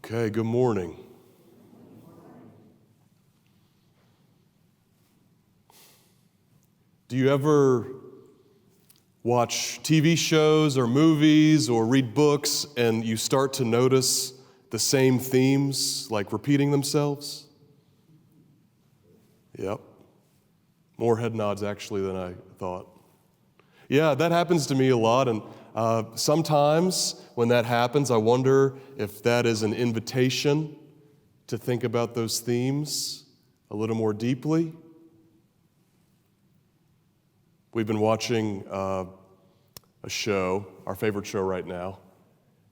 Okay, good morning. Do you ever watch TV shows or movies or read books and you start to notice the same themes, like repeating themselves? Yep. More head nods actually than I thought. Yeah, that happens to me a lot, and sometimes when that happens, I wonder if that is an invitation to think about those themes a little more deeply. We've been watching a show, our favorite show right now.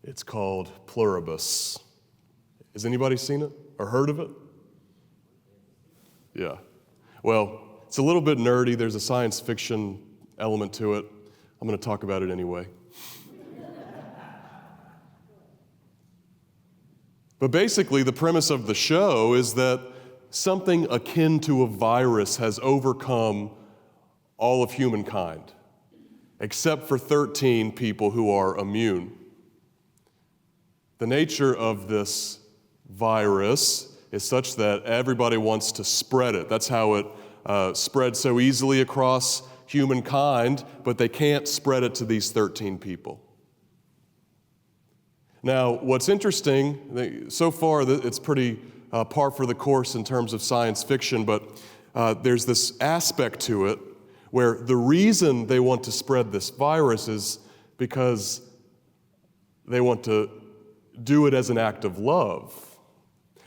It's called Pluribus. Has anybody seen it or heard of it? Yeah. Well, it's a little bit nerdy. There's a science fiction element to it. I'm going to talk about it anyway. But basically, the premise of the show is that something akin to a virus has overcome all of humankind, except for 13 people who are immune. The nature of this virus is such that everybody wants to spread it. That's how it spreads so easily across humankind, but they can't spread it to these 13 people. Now, what's interesting, so far it's pretty par for the course in terms of science fiction, but there's this aspect to it where the reason they want to spread this virus is because they want to do it as an act of love.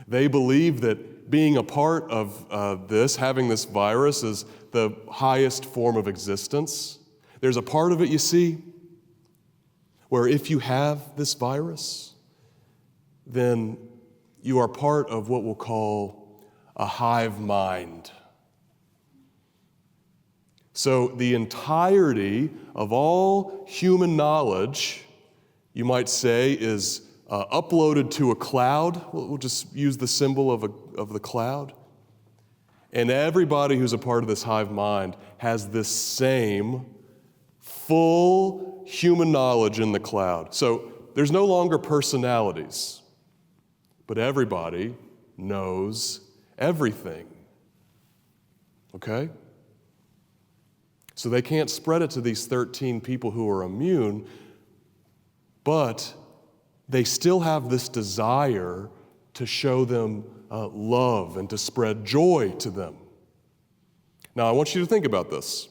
They believe that being a part of this, having this virus, is the highest form of existence. There's a part of it, you see, where if you have this virus, then you are part of what we'll call a hive mind. So the entirety of all human knowledge, you might say, is uploaded to a cloud. We'll just use the symbol of the cloud. And everybody who's a part of this hive mind has this same full human knowledge in the cloud. So there's no longer personalities, but everybody knows everything. Okay? So they can't spread it to these 13 people who are immune, but they still have this desire to show them love and to spread joy to them. Now, I want you to think about this.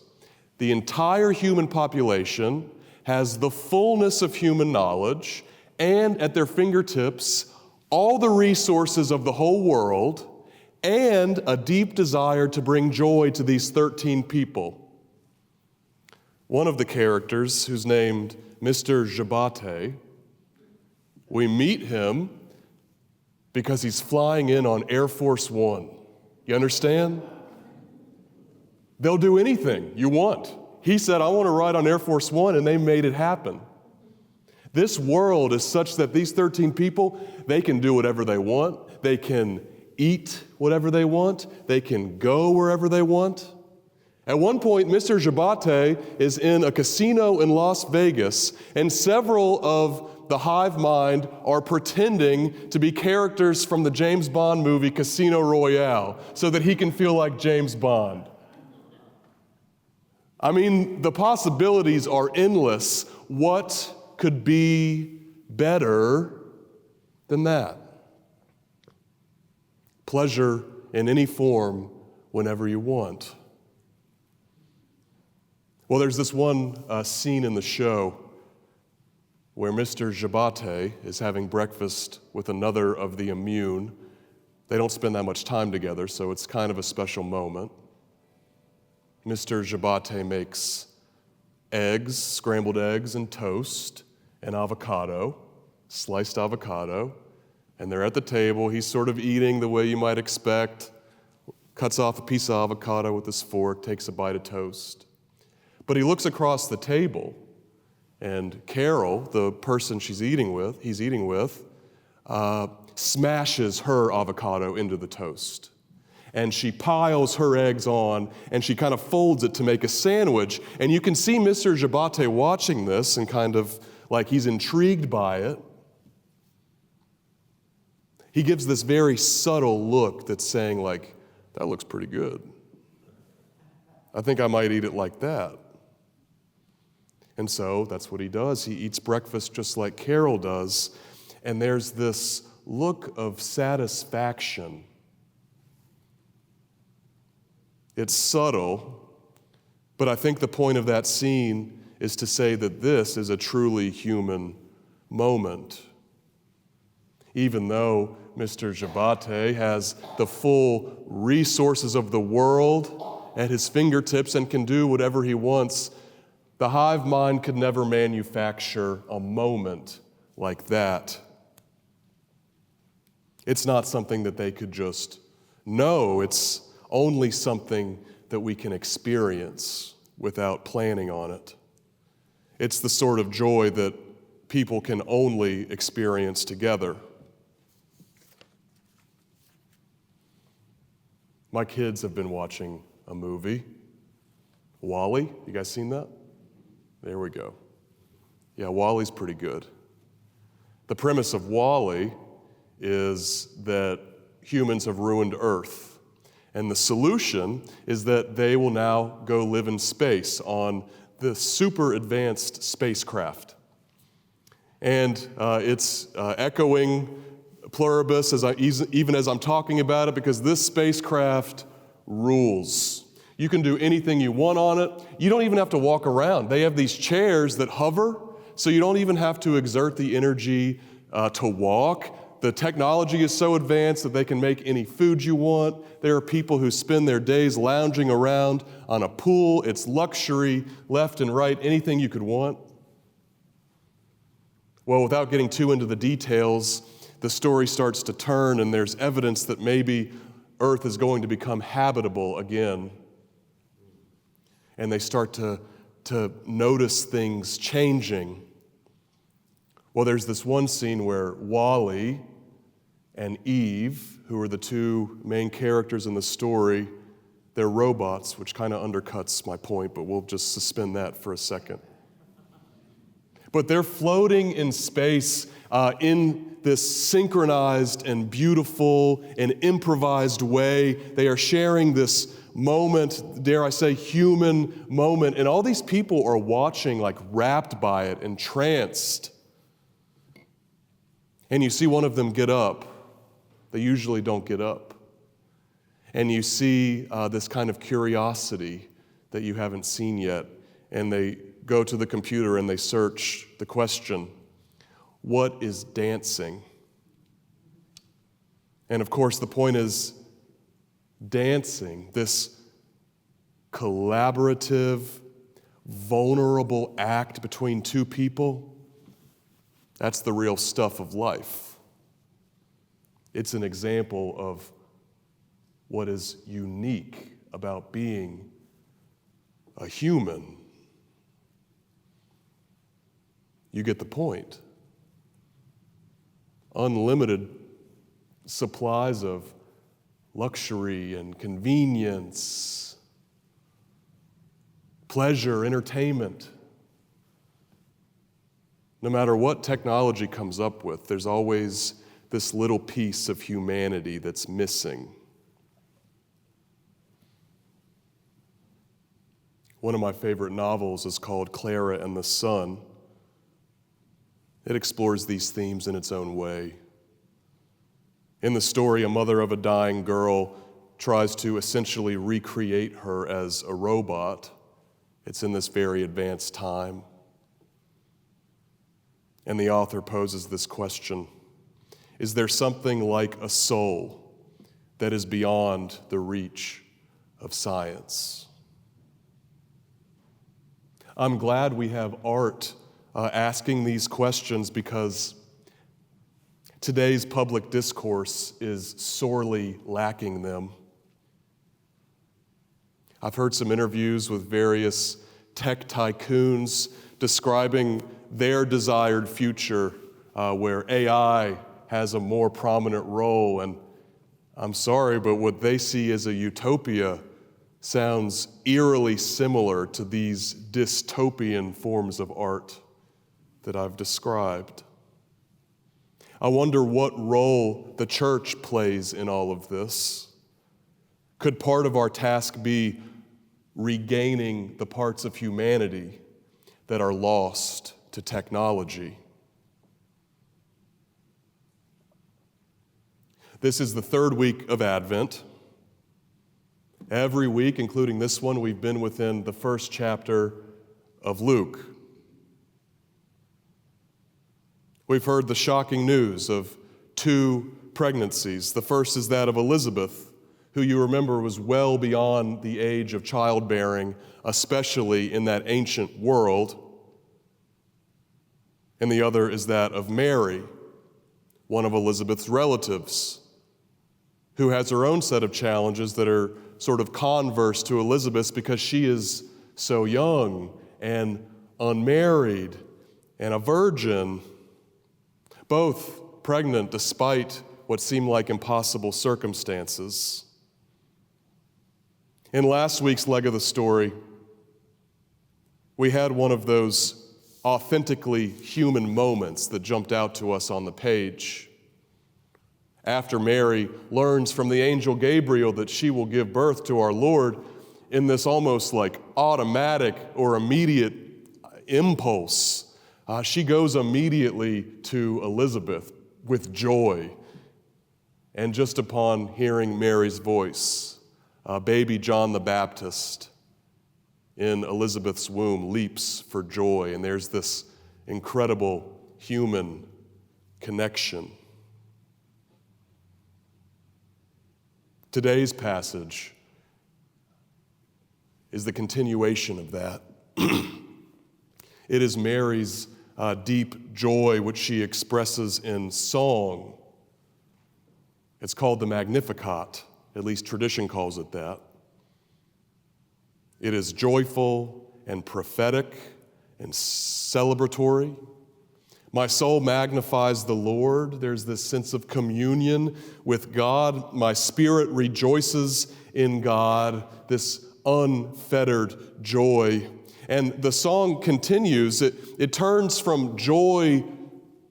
The entire human population has the fullness of human knowledge and at their fingertips all the resources of the whole world and a deep desire to bring joy to these 13 people. One of the characters, who's named Mr. Jabate, we meet him because he's flying in on Air Force One. You understand? They'll do anything you want. He said, I want to ride on Air Force One, and they made it happen. This world is such that these 13 people, they can do whatever they want. They can eat whatever they want. They can go wherever they want. At one point, Mr. Jabate is in a casino in Las Vegas, and several of the hive mind are pretending to be characters from the James Bond movie Casino Royale so that he can feel like James Bond. I mean, the possibilities are endless. What could be better than that? Pleasure in any form whenever you want. Well, there's this one scene in the show where Mr. Jabate is having breakfast with another of the immune. They don't spend that much time together, so it's kind of a special moment. Mr. Jabate makes eggs, scrambled eggs and toast and avocado, sliced avocado, and they're at the table. He's sort of eating the way you might expect, cuts off a piece of avocado with his fork, takes a bite of toast. But he looks across the table, and Carol, the person he's eating with, smashes her avocado into the toast. And she piles her eggs on, and she kind of folds it to make a sandwich. And you can see Mr. Jabate watching this and kind of like he's intrigued by it. He gives this very subtle look that's saying, like, that looks pretty good. I think I might eat it like that. And so that's what he does. He eats breakfast just like Carol does. And there's this look of satisfaction. It's subtle, but I think the point of that scene is to say that this is a truly human moment. Even though Mr. Jabate has the full resources of the world at his fingertips and can do whatever he wants, the hive mind could never manufacture a moment like that. It's not something that they could just know. It's only something that we can experience without planning on it. It's the sort of joy that people can only experience together. My kids have been watching a movie, WALL-E. You guys seen that? There we go. Yeah, WALL-E's pretty good. The premise of WALL-E is that humans have ruined Earth. And the solution is that they will now go live in space on the super advanced spacecraft. And it's echoing Pluribus even as I'm talking about it, because this spacecraft rules. You can do anything you want on it. You don't even have to walk around. They have these chairs that hover, so you don't even have to exert the energy to walk. The technology is so advanced that they can make any food you want. There are people who spend their days lounging around on a pool. It's luxury, left and right, anything you could want. Well, without getting too into the details, the story starts to turn, and there's evidence that maybe Earth is going to become habitable again. And they start to notice things changing. Well, there's this one scene where Wally and Eve, who are the two main characters in the story, they're robots, which kind of undercuts my point, but we'll just suspend that for a second. But they're floating in space in this synchronized and beautiful and improvised way. They are sharing this moment, dare I say, human moment. And all these people are watching, like rapt by it, entranced. And you see one of them get up. They usually don't get up. And you see this kind of curiosity that you haven't seen yet. And they go to the computer and they search the question, what is dancing? And of course, the point is dancing, this collaborative, vulnerable act between two people, that's the real stuff of life. It's an example of what is unique about being a human. You get the point. Unlimited supplies of luxury and convenience, pleasure, entertainment. No matter what technology comes up with, there's always this little piece of humanity that's missing. One of my favorite novels is called Clara and the Sun. It explores these themes in its own way. In the story, a mother of a dying girl tries to essentially recreate her as a robot. It's in this very advanced time. And the author poses this question: is there something like a soul that is beyond the reach of science? I'm glad we have art asking these questions, because today's public discourse is sorely lacking them. I've heard some interviews with various tech tycoons describing their desired future where AI has a more prominent role, and I'm sorry, but what they see as a utopia sounds eerily similar to these dystopian forms of art that I've described. I wonder what role the church plays in all of this. Could part of our task be regaining the parts of humanity that are lost to technology? This is the third week of Advent. Every week, including this one, we've been within the first chapter of Luke. We've heard the shocking news of 2 pregnancies. The first is that of Elizabeth, who you remember was well beyond the age of childbearing, especially in that ancient world. And the other is that of Mary, one of Elizabeth's relatives, who has her own set of challenges that are sort of converse to Elizabeth's because she is so young and unmarried and a virgin, both pregnant despite what seemed like impossible circumstances. In last week's leg of the story, we had one of those authentically human moments that jumped out to us on the page. After Mary learns from the angel Gabriel that she will give birth to our Lord, in this almost like automatic or immediate impulse, she goes immediately to Elizabeth with joy. And just upon hearing Mary's voice, baby John the Baptist in Elizabeth's womb leaps for joy, and there's this incredible human connection. Today's passage is the continuation of that. It is Mary's deep joy, which she expresses in song. It's called the Magnificat, at least tradition calls it that. It is joyful and prophetic and celebratory. My soul magnifies the Lord. There's this sense of communion with God. My spirit rejoices in God, this unfettered joy. And the song continues. It turns from joy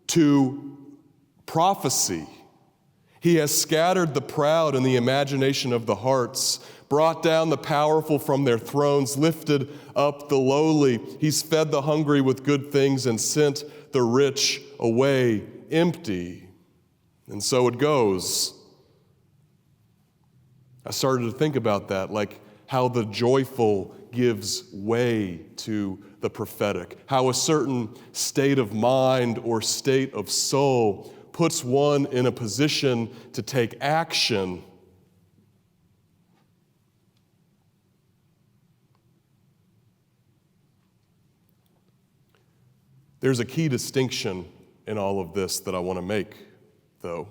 to prophecy. He has scattered the proud in the imagination of the hearts, brought down the powerful from their thrones, lifted up the lowly. He's fed the hungry with good things and sent the rich away empty. And so it goes. I started to think about that, like how the joyful gives way to the prophetic, how a certain state of mind or state of soul puts one in a position to take action. There's a key distinction in all of this that I want to make, though.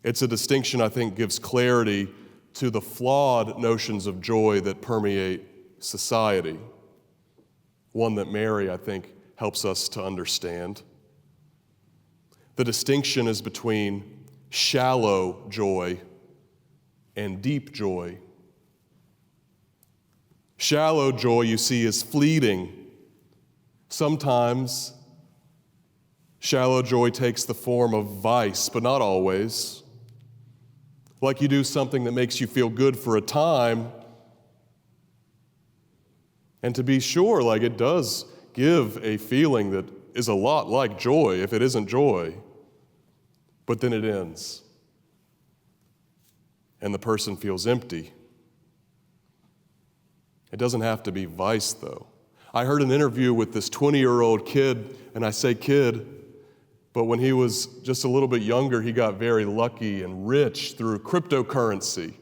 It's a distinction I think gives clarity to the flawed notions of joy that permeate society. One that Mary, I think, helps us to understand. The distinction is between shallow joy and deep joy. Shallow joy, you see, is fleeting. Sometimes shallow joy takes the form of vice, but not always. Like you do something that makes you feel good for a time, and to be sure, like it does give a feeling that is a lot like joy if it isn't joy, but then it ends, and the person feels empty. It doesn't have to be vice, though. I heard an interview with this 20-year-old kid, and I say kid, but when he was just a little bit younger, he got very lucky and rich through cryptocurrency.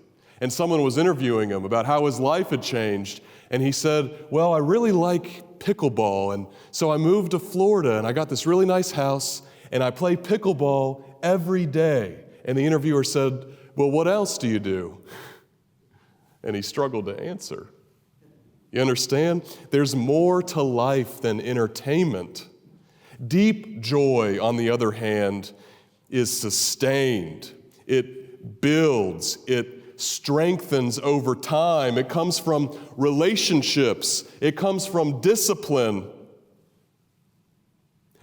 And someone was interviewing him about how his life had changed, and he said, well, I really like pickleball, and so I moved to Florida, and I got this really nice house, and I play pickleball every day. And the interviewer said, well, what else do you do? And he struggled to answer. You understand? There's more to life than entertainment. Deep joy, on the other hand, is sustained. It builds. It strengthens over time. It comes from relationships. It comes from discipline.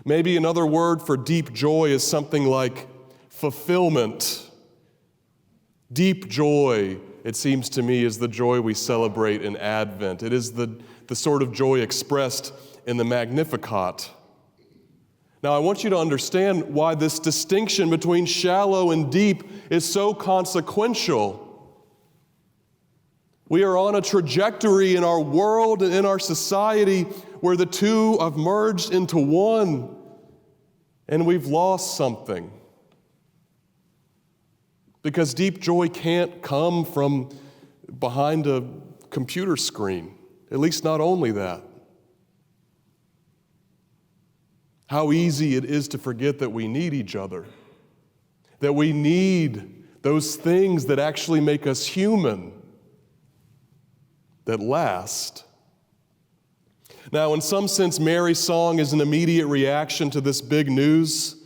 Maybe another word for deep joy is something like fulfillment. Deep joy, it seems to me, is the joy we celebrate in Advent. It is the sort of joy expressed in the Magnificat. Now, I want you to understand why this distinction between shallow and deep is so consequential. We are on a trajectory in our world and in our society where the two have merged into one, and we've lost something. Because deep joy can't come from behind a computer screen, at least not only that. How easy it is to forget that we need each other, that we need those things that actually make us human, that last. Now, in some sense, Mary's song is an immediate reaction to this big news.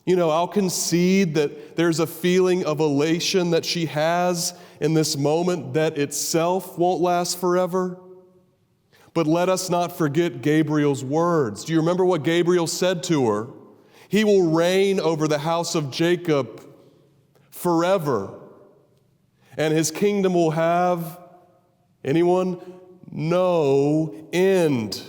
I'll concede that there's a feeling of elation that she has in this moment that itself won't last forever. But let us not forget Gabriel's words. Do you remember what Gabriel said to her? He will reign over the house of Jacob forever, and his kingdom will have, anyone? No end.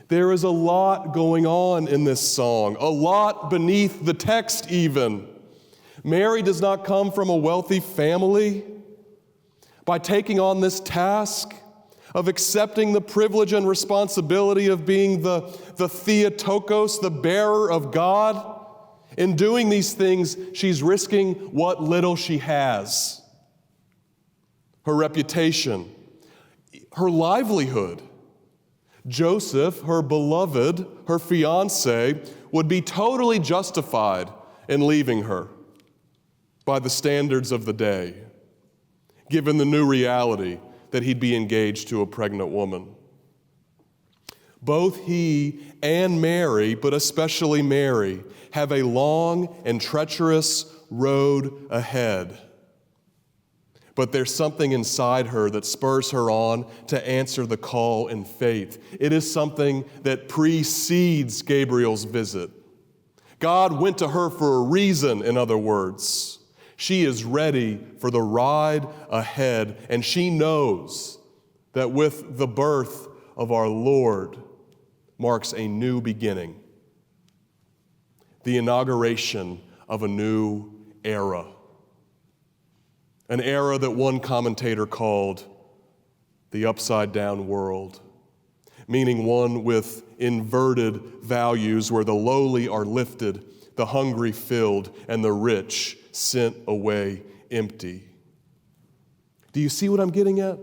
There is a lot going on in this song, a lot beneath the text even. Mary does not come from a wealthy family. By taking on this task of accepting the privilege and responsibility of being the Theotokos, the bearer of God, in doing these things, she's risking what little she has. Her reputation, her livelihood. Joseph, her beloved, her fiance, would be totally justified in leaving her by the standards of the day, given the new reality that he'd be engaged to a pregnant woman. Both he and Mary, but especially Mary, have a long and treacherous road ahead. But there's something inside her that spurs her on to answer the call in faith. It is something that precedes Gabriel's visit. God went to her for a reason, in other words. She is ready for the ride ahead, and she knows that with the birth of our Lord marks a new beginning, the inauguration of a new era. An era that one commentator called the upside-down world, meaning one with inverted values where the lowly are lifted, the hungry filled, and the rich sent away empty. Do you see what I'm getting at?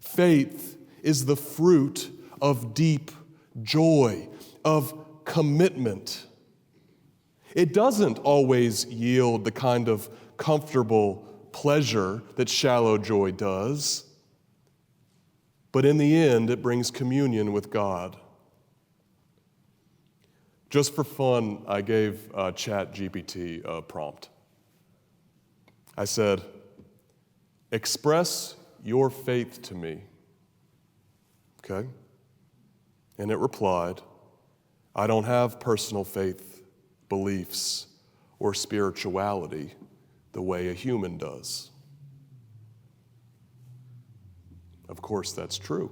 Faith is the fruit of deep joy, of commitment. It doesn't always yield the kind of comfortable pleasure that shallow joy does, but in the end, it brings communion with God. Just for fun, I gave ChatGPT a prompt. I said, express your faith to me. Okay? And it replied, I don't have personal faith, beliefs, or spirituality the way a human does. Of course, that's true.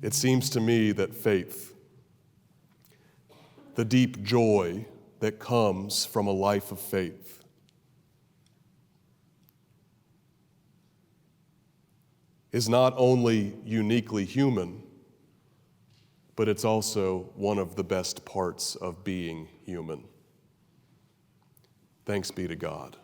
It seems to me that faith, the deep joy that comes from a life of faith, is not only uniquely human, but it's also one of the best parts of being human. Thanks be to God.